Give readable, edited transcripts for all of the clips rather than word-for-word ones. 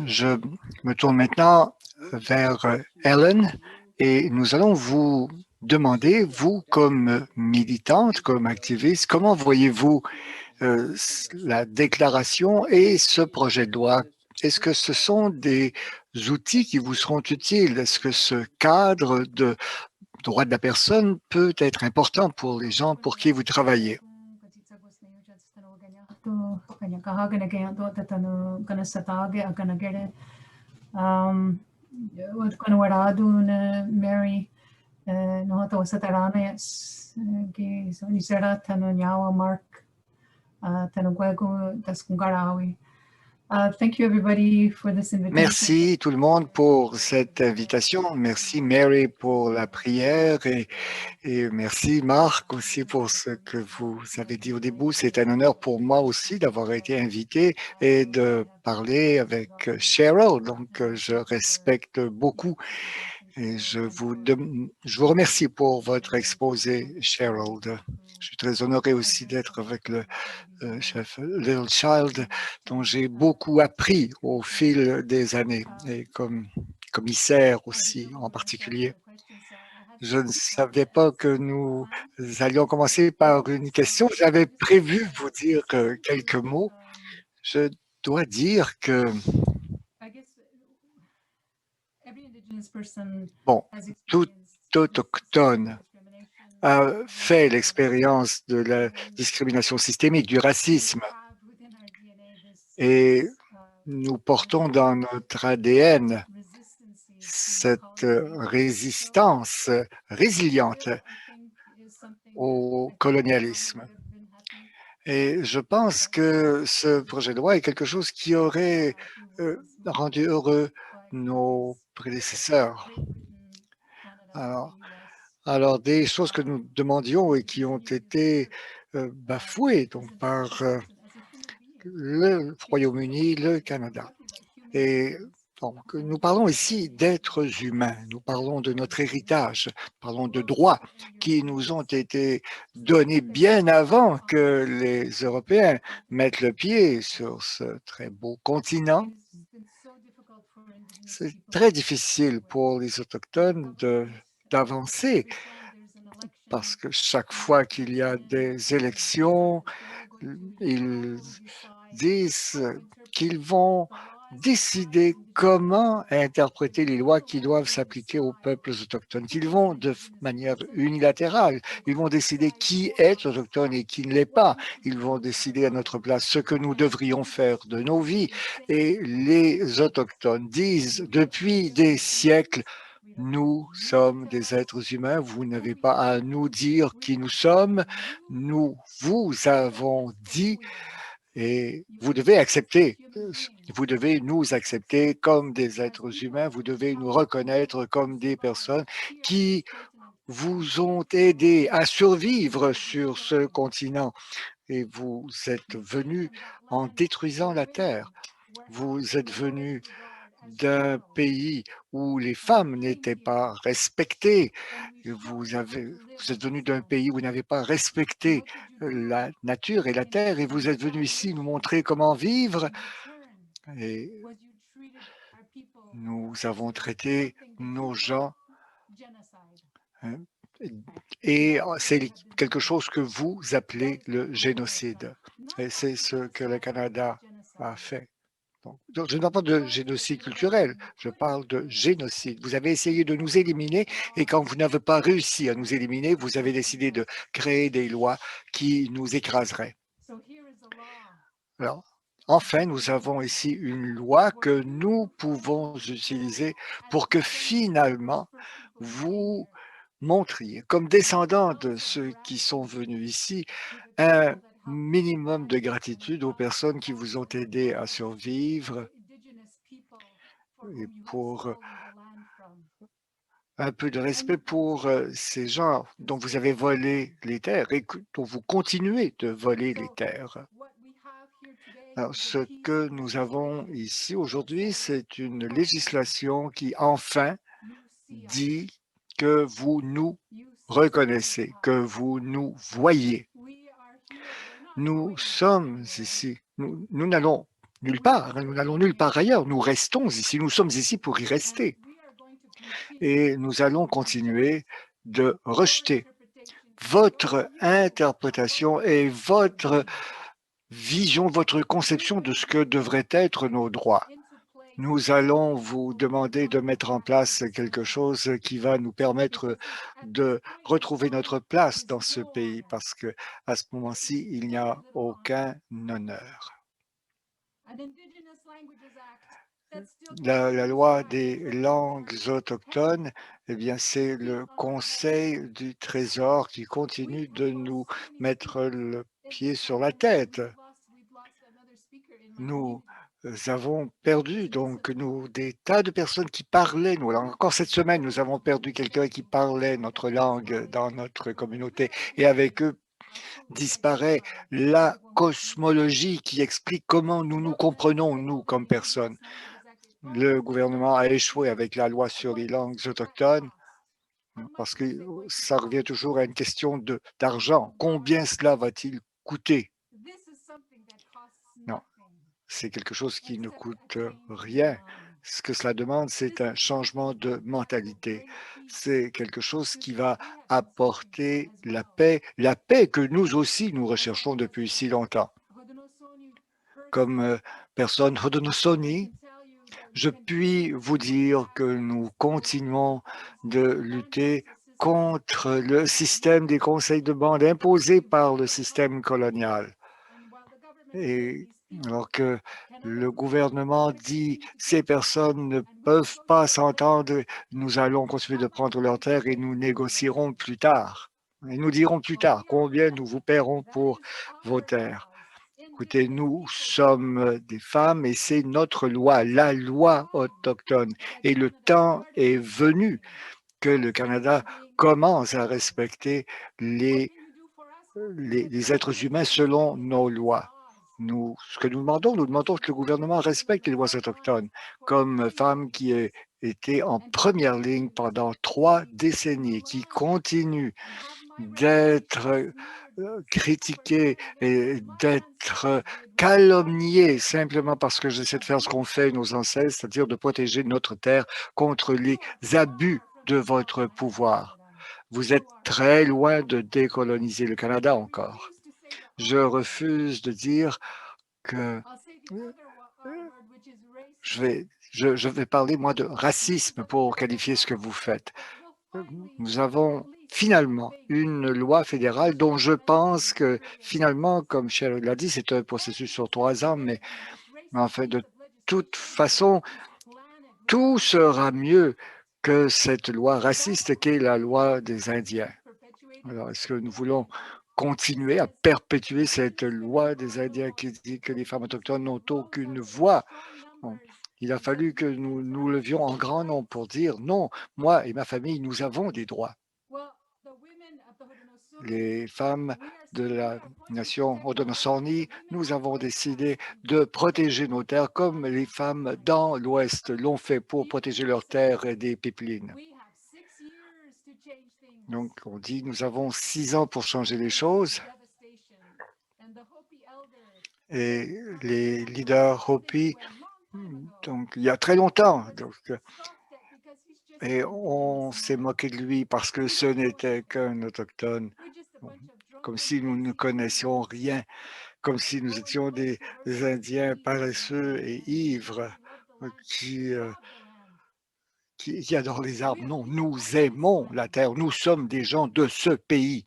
Je me tourne maintenant vers Ellen et nous allons vous demander, vous comme militante, comme activiste, comment voyez-vous la déclaration et ce projet de loi? Est-ce que ce sont des outils qui vous seront utiles? Est-ce que ce cadre de droit de la personne peut être important pour les gens pour qui vous travaillez? Mary nohoto sa taranaes ki so isera tano nyawa Mark tano guego tas kungarawi. Thank you everybody for this invitation. Merci tout le monde pour cette invitation. Merci Mary pour la prière et merci Marc aussi pour ce que vous avez dit au début. C'est un honneur pour moi aussi d'avoir été invité et de parler avec Cheryl. Donc, je respecte beaucoup et je vous remercie pour votre exposé, Cheryl. Je suis très honoré aussi d'être avec le chef Little Child, dont j'ai beaucoup appris au fil des années et comme commissaire aussi en particulier. Je ne savais pas que nous allions commencer par une question. J'avais prévu vous dire quelques mots. Je dois dire que, bon, tout autochtone a fait l'expérience de la discrimination systémique, du racisme. Et nous portons dans notre ADN cette résistance résiliente au colonialisme. Et je pense que ce projet de loi est quelque chose qui aurait rendu heureux nos prédécesseurs. Alors, des choses que nous demandions et qui ont été bafouées donc, par le Royaume-Uni, le Canada. Et donc, nous parlons ici d'êtres humains, nous parlons de notre héritage, nous parlons de droits qui nous ont été donnés bien avant que les Européens mettent le pied sur ce très beau continent. C'est très difficile pour les Autochtones d'avancer parce que chaque fois qu'il y a des élections, ils disent qu'ils vont décider comment interpréter les lois qui doivent s'appliquer aux peuples autochtones, qu'ils vont de manière unilatérale. Ils vont décider qui est autochtone et qui ne l'est pas. Ils vont décider à notre place ce que nous devrions faire de nos vies. Et les autochtones disent depuis des siècles, nous sommes des êtres humains, vous n'avez pas à nous dire qui nous sommes, nous vous avons dit et vous devez accepter, vous devez nous accepter comme des êtres humains, vous devez nous reconnaître comme des personnes qui vous ont aidé à survivre sur ce continent et vous êtes venus en détruisant la terre. Vous êtes venus d'un pays où les femmes n'étaient pas respectées. Vous êtes venu d'un pays où vous n'avez pas respecté la nature et la terre et vous êtes venu ici nous montrer comment vivre. Et nous avons traité nos gens et c'est quelque chose que vous appelez le génocide. Et c'est ce que le Canada a fait. Donc, je ne parle pas de génocide culturel, je parle de génocide. Vous avez essayé de nous éliminer et quand vous n'avez pas réussi à nous éliminer, vous avez décidé de créer des lois qui nous écraseraient. Alors, enfin, nous avons ici une loi que nous pouvons utiliser pour que finalement, vous montriez, comme descendants de ceux qui sont venus ici, un minimum de gratitude aux personnes qui vous ont aidé à survivre et pour un peu de respect pour ces gens dont vous avez volé les terres et dont vous continuez de voler les terres. Alors, ce que nous avons ici aujourd'hui, c'est une législation qui enfin dit que vous nous reconnaissez, que vous nous voyez. Nous sommes ici. Nous n'allons nulle part, nous n'allons nulle part ailleurs, nous restons ici, nous sommes ici pour y rester. Et nous allons continuer de rejeter votre interprétation et votre vision, votre conception de ce que devraient être nos droits. Nous allons vous demander de mettre en place quelque chose qui va nous permettre de retrouver notre place dans ce pays parce que à ce moment-ci, il n'y a aucun honneur. La loi des langues autochtones, eh bien, c'est le Conseil du Trésor qui continue de nous mettre le pied sur la tête. Nous avons perdu donc des tas de personnes qui parlaient nous. Alors, encore cette semaine, nous avons perdu quelqu'un qui parlait notre langue dans notre communauté et avec eux disparaît la cosmologie qui explique comment nous nous comprenons, nous, comme personnes. Le gouvernement a échoué avec la loi sur les langues autochtones parce que ça revient toujours à une question d'argent. Combien cela va-t-il coûter? Non, c'est quelque chose qui ne coûte rien. Ce que cela demande, c'est un changement de mentalité. C'est quelque chose qui va apporter la paix que nous aussi nous recherchons depuis si longtemps. Comme personne Haudenosaunee, je puis vous dire que nous continuons de lutter contre le système des conseils de bande imposé par le système colonial. Et alors que le gouvernement dit ces personnes ne peuvent pas s'entendre, nous allons continuer de prendre leurs terres et nous négocierons plus tard. Et nous dirons plus tard combien nous vous paierons pour vos terres. Écoutez, nous sommes des femmes et c'est notre loi, la loi autochtone. Et le temps est venu que le Canada commence à respecter les êtres humains selon nos lois. Ce que nous demandons que le gouvernement respecte les lois autochtones. Comme femme qui a été en première ligne pendant 3 décennies, qui continue d'être critiquée et d'être calomniée simplement parce que j'essaie de faire ce qu'ont fait nos ancêtres, c'est-à-dire de protéger notre terre contre les abus de votre pouvoir. Vous êtes très loin de décoloniser le Canada encore. Je refuse de dire que je vais parler, moi, de racisme pour qualifier ce que vous faites. Nous avons finalement une loi fédérale dont je pense que finalement, comme Cheryl l'a dit, c'est un processus sur 3 ans, mais en fait, de toute façon, tout sera mieux que cette loi raciste qu'est la loi des Indiens. Alors, est-ce que nous voulons continuer à perpétuer cette loi des Indiens qui dit que les femmes autochtones n'ont aucune voix? Bon, il a fallu que nous nous levions en grand nombre pour dire non, moi et ma famille, nous avons des droits. Les femmes de la nation Haudenosaunee, nous avons décidé de protéger nos terres comme les femmes dans l'Ouest l'ont fait pour protéger leurs terres des pipelines. Donc, on dit nous avons 6 ans pour changer les choses et les leaders Hopi, donc il y a très longtemps, et on s'est moqué de lui parce que ce n'était qu'un autochtone, bon, comme si nous ne connaissions rien, comme si nous étions des Indiens paresseux et ivres qui, qui adorent les arbres. Non, nous aimons la terre, nous sommes des gens de ce pays.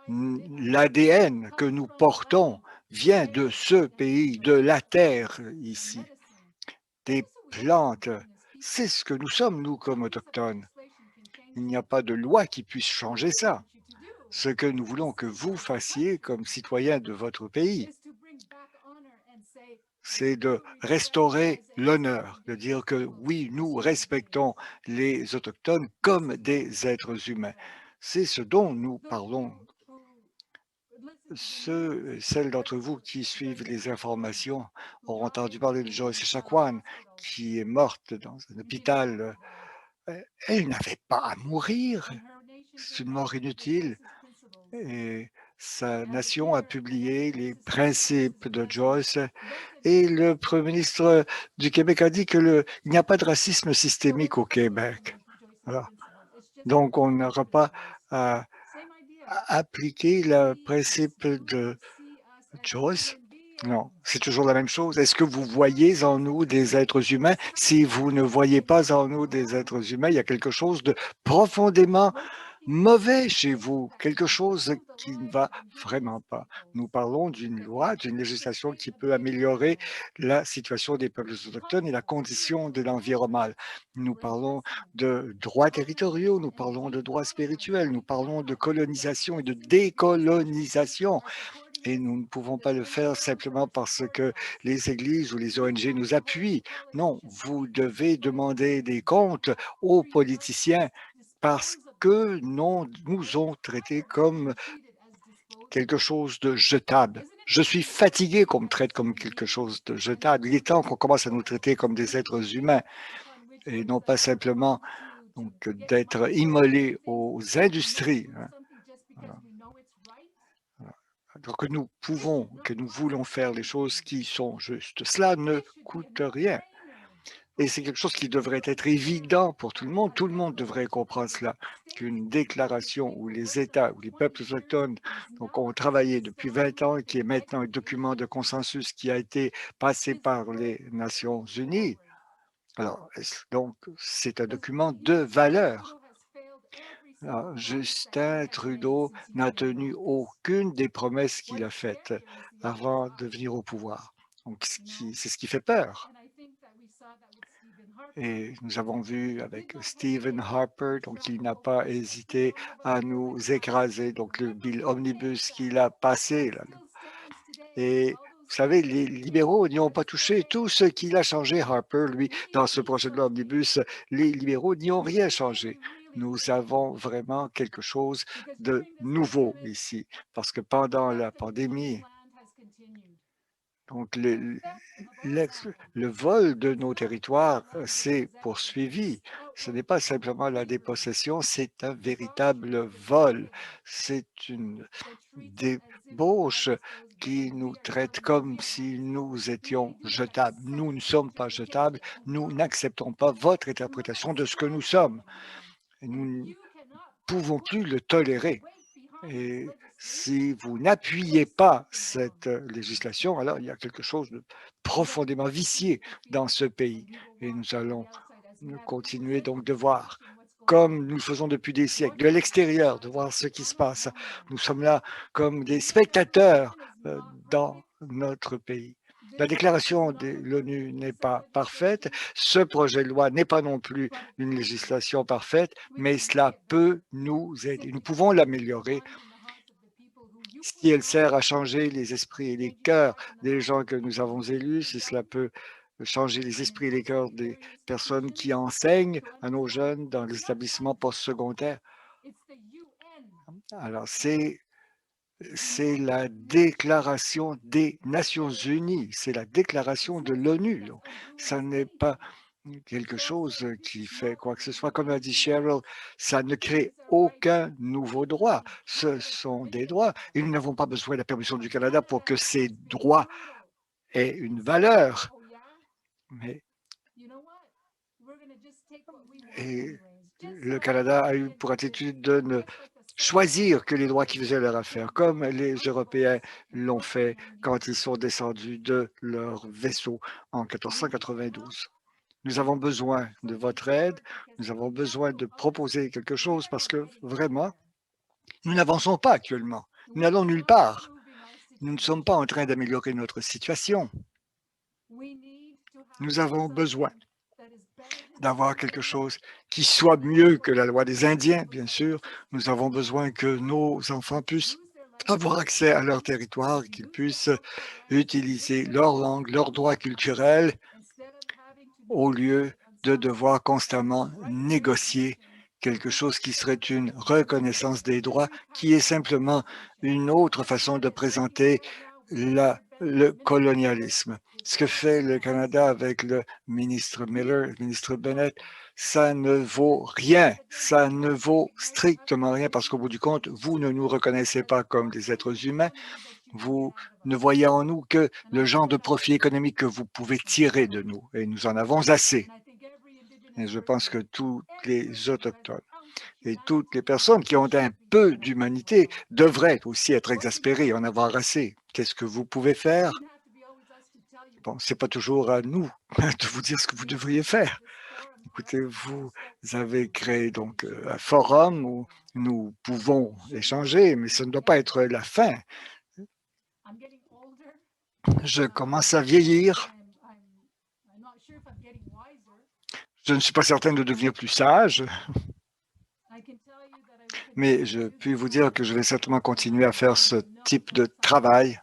L'ADN que nous portons vient de ce pays, de la terre ici, des plantes. C'est ce que nous sommes, nous, comme autochtones. Il n'y a pas de loi qui puisse changer ça. Ce que nous voulons que vous fassiez comme citoyens de votre pays, c'est de restaurer l'honneur, de dire que oui, nous respectons les Autochtones comme des êtres humains. C'est ce dont nous parlons. Celles d'entre vous qui suivent les informations auront entendu parler de Joyce Echaquan, qui est morte dans un hôpital. Elle n'avait pas à mourir. C'est une mort inutile. Et sa nation a publié les principes de Joyce et le premier ministre du Québec a dit qu'il n'y a pas de racisme systémique au Québec. Voilà. Donc, on n'aura pas à appliquer le principe de Joyce. Non, c'est toujours la même chose. Est-ce que vous voyez en nous des êtres humains? Si vous ne voyez pas en nous des êtres humains, il y a quelque chose de profondément mauvais chez vous, quelque chose qui ne va vraiment pas. Nous parlons d'une loi, d'une législation qui peut améliorer la situation des peuples autochtones et la condition de l'environnement. Nous parlons de droits territoriaux, nous parlons de droits spirituels, nous parlons de colonisation et de décolonisation. Et nous ne pouvons pas le faire simplement parce que les églises ou les ONG nous appuient. Non, vous devez demander des comptes aux politiciens parce que nous ont traités comme quelque chose de jetable. Je suis fatigué qu'on me traite comme quelque chose de jetable. Il est temps qu'on commence à nous traiter comme des êtres humains et non pas simplement d'être immolés aux industries. Hein. Voilà. Donc que nous voulons faire les choses qui sont justes. Cela ne coûte rien. Et c'est quelque chose qui devrait être évident pour tout le monde. Tout le monde devrait comprendre cela, qu'une déclaration où les États, où les peuples autochtones ont travaillé depuis 20 ans, qui est maintenant un document de consensus qui a été passé par les Nations unies. Alors, donc, c'est un document de valeur. Alors, Justin Trudeau n'a tenu aucune des promesses qu'il a faites avant de venir au pouvoir. Donc, c'est ce qui fait peur. Et nous avons vu avec Stephen Harper, donc il n'a pas hésité à nous écraser, donc le bill omnibus qu'il a passé. Là. Et vous savez, les libéraux n'y ont pas touché. Tout ce qu'il a changé, Harper, lui, dans ce projet de loi omnibus, les libéraux n'y ont rien changé. Nous avons vraiment quelque chose de nouveau ici, parce que pendant la pandémie, donc le vol de nos territoires s'est poursuivi. Ce n'est pas simplement la dépossession, c'est un véritable vol. C'est une débauche qui nous traite comme si nous étions jetables. Nous ne sommes pas jetables. Nous n'acceptons pas votre interprétation de ce que nous sommes. Nous ne pouvons plus le tolérer. Et si vous n'appuyez pas cette législation, alors il y a quelque chose de profondément vicié dans ce pays. Et nous allons continuer donc de voir, comme nous le faisons depuis des siècles, de l'extérieur, de voir ce qui se passe. Nous sommes là comme des spectateurs dans notre pays. La déclaration de l'ONU n'est pas parfaite. Ce projet de loi n'est pas non plus une législation parfaite, mais cela peut nous aider. Nous pouvons l'améliorer si elle sert à changer les esprits et les cœurs des gens que nous avons élus, si cela peut changer les esprits et les cœurs des personnes qui enseignent à nos jeunes dans les établissements postsecondaires. Alors, c'est la déclaration des Nations unies, c'est la déclaration de l'ONU. Ça n'est pas quelque chose qui fait quoi que ce soit. Comme a dit Cheryl, ça ne crée aucun nouveau droit. Ce sont des droits. Et nous n'avons pas besoin de la permission du Canada pour que ces droits aient une valeur. Mais et le Canada a eu pour attitude de ne choisir que les droits qui faisaient leur affaire, comme les Européens l'ont fait quand ils sont descendus de leur vaisseau en 1492. Nous avons besoin de votre aide, nous avons besoin de proposer quelque chose parce que vraiment, nous n'avançons pas actuellement. Nous n'allons nulle part. Nous ne sommes pas en train d'améliorer notre situation. Nous avons besoin d'avoir quelque chose qui soit mieux que la loi des Indiens, bien sûr. Nous avons besoin que nos enfants puissent avoir accès à leur territoire, qu'ils puissent utiliser leur langue, leurs droits culturels, au lieu de devoir constamment négocier quelque chose qui serait une reconnaissance des droits, qui est simplement une autre façon de présenter le colonialisme. Ce que fait le Canada avec le ministre Miller, le ministre Bennett, ça ne vaut rien, ça ne vaut strictement rien parce qu'au bout du compte, vous ne nous reconnaissez pas comme des êtres humains, vous ne voyez en nous que le genre de profit économique que vous pouvez tirer de nous et nous en avons assez. Et je pense que tous les Autochtones et toutes les personnes qui ont un peu d'humanité devraient aussi être exaspérées, en avoir assez. Qu'est-ce que vous pouvez faire? Bon, c'est pas toujours à nous de vous dire ce que vous devriez faire. Écoutez, vous avez créé donc un forum où nous pouvons échanger, mais ça ne doit pas être la fin. Je commence à vieillir. Je ne suis pas certain de devenir plus sage, mais je puis vous dire que je vais certainement continuer à faire ce type de travail.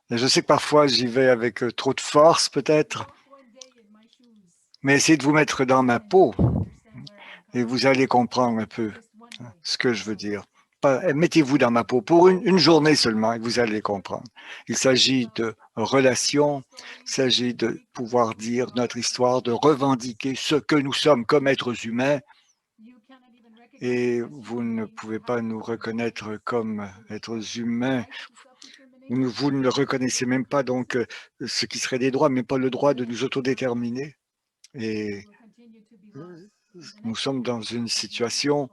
Et je sais que parfois j'y vais avec trop de force peut-être, mais essayez de vous mettre dans ma peau et vous allez comprendre un peu ce que je veux dire. Mettez-vous dans ma peau pour une journée seulement et vous allez comprendre. Il s'agit de relations, il s'agit de pouvoir dire notre histoire, de revendiquer ce que nous sommes comme êtres humains. Et vous ne pouvez pas nous reconnaître comme êtres humains. Vous ne reconnaissez même pas donc ce qui serait des droits, mais pas le droit de nous autodéterminer. Et nous sommes dans une situation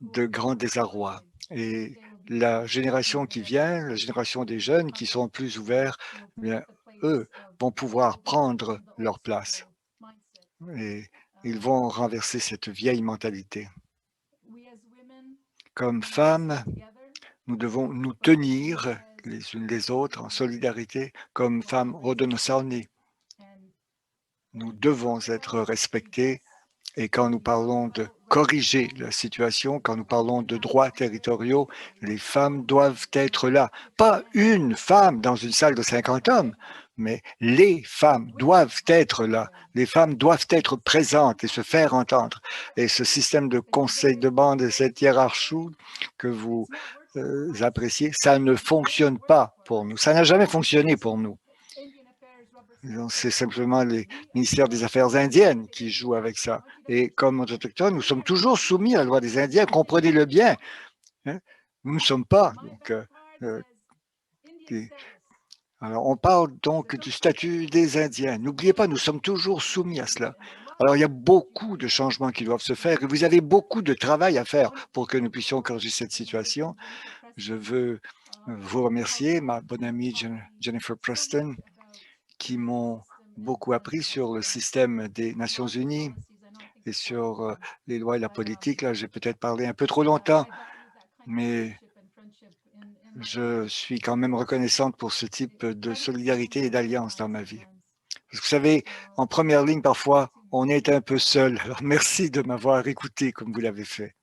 de grand désarroi. Et la génération qui vient, la génération des jeunes qui sont plus ouverts, bien, eux vont pouvoir prendre leur place. Et ils vont renverser cette vieille mentalité. Comme femmes, nous devons nous tenir les unes les autres en solidarité comme femmes Haudenosaunee. Nous devons être respectés et quand nous parlons de corriger la situation, quand nous parlons de droits territoriaux, les femmes doivent être là. Pas une femme dans une salle de 50 hommes, mais les femmes doivent être là. Les femmes doivent être présentes et se faire entendre. Et ce système de conseil de bande et cette hiérarchie que vous appréciez, ça ne fonctionne pas pour nous. Ça n'a jamais fonctionné pour nous. C'est simplement les ministères des Affaires indiennes qui jouent avec ça. Et comme autochtones, nous sommes toujours soumis à la loi des Indiens, comprenez-le bien. Hein? Nous ne sommes pas. Donc, alors, on parle donc du statut des Indiens. N'oubliez pas, nous sommes toujours soumis à cela. Alors, il y a beaucoup de changements qui doivent se faire et vous avez beaucoup de travail à faire pour que nous puissions corriger cette situation. Je veux vous remercier, ma bonne amie Jennifer Preston, qui m'ont beaucoup appris sur le système des Nations unies et sur les lois et la politique. Là, j'ai peut-être parlé un peu trop longtemps, mais je suis quand même reconnaissante pour ce type de solidarité et d'alliance dans ma vie. Parce que vous savez, en première ligne, parfois, on est un peu seul. Alors, merci de m'avoir écouté comme vous l'avez fait.